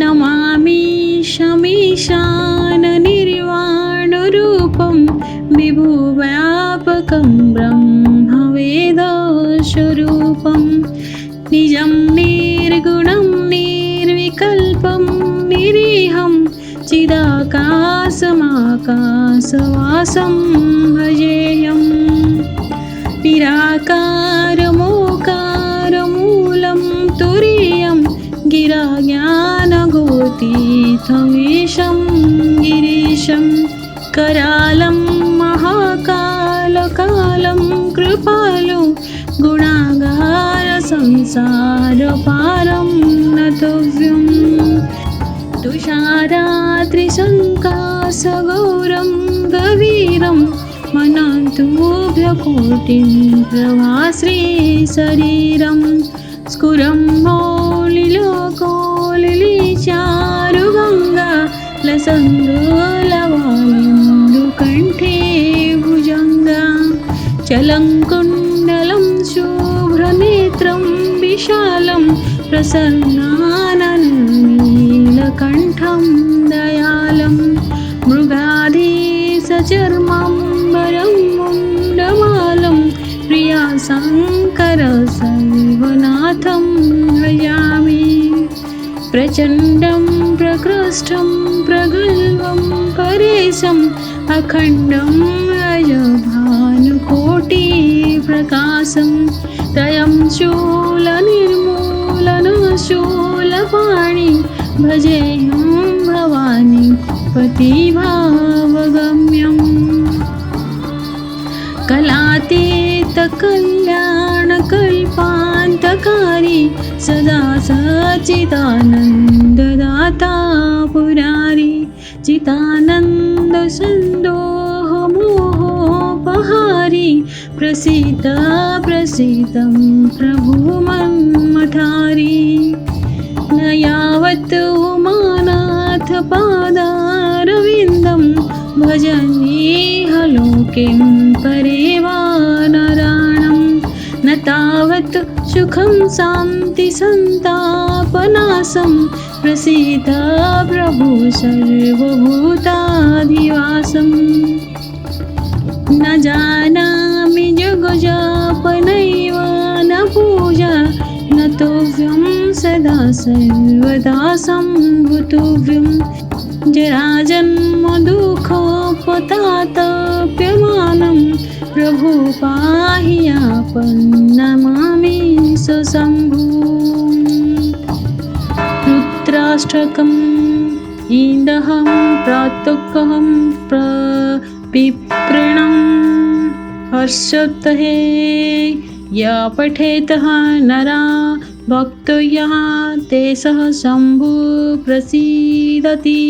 नमामि शमीशाननिर्वाणरूपं विभुव्यापकं ब्रह्मवेदस्वरूपं निजं निर्गुणं निर्विकल्पं निरीहं चिदाकाशमाकाशवासं भजेयम् निराकारमोकारमूलं तुरीयं गिराज्ञानगोतीर्थमीशं गिरीशं करालं महाकालकालं कृपालु गुणागारसंसारपारं नतव्यं तुषारात्रिशङ्कासगौरं गवीरं मनन्तुभ्यकोटिं प्रभाश्रीशरीरं स्फुरं मौलिलोकोलिचारुगङ्गा लसङ्गलवालिन्दुकण्ठे भुजङ्गा चलङ्कुण्डलं शुभ्रनेत्रं विशालं प्रसन्नाननीलकण्ठं दयालं मृगाधीशचर्मं वरं मुण्डमालं प्रियाशङ्करसर्वनाथं भजामि प्रचण्डं प्रकृष्टं प्रगल्भं परेशम् अखण्डं रजभानुकोटिप्रकाशं त्रयं शूलनिर्मूलनशूलपाणि भजेऽहं भवानी पतिभावगम्यम् कलातीतकल्याणकल्पान्तकारी सदा सच्चिदानन्ददाता पुरारी चितानन्दसन्दोहमोहोपहारी प्रसीद प्रसीदं प्रभु मन्मथारी न यावत् उमानाथ पादारविन्दं भजनीह लोकिं परेवानराणं न तावत् सुखं शान्तिसन्तापनाशं प्रसीद प्रभु सर्वभूताधिवासं न जानामि जगजापनैव न पूजा न तोऽव्यं सदा सर्वदा सम्भुतुव्यं जराजन्मदुःखोपतातप्यमानं प्रभु पाहि आपन्नमामि सशम्भुम् रुद्राष्टकम् इन्दहं प्रातःकं पिप्रणं हर्षोत्तहे या पठेतः नरा भक्तो यः ते सह शम्भु प्रसीदति।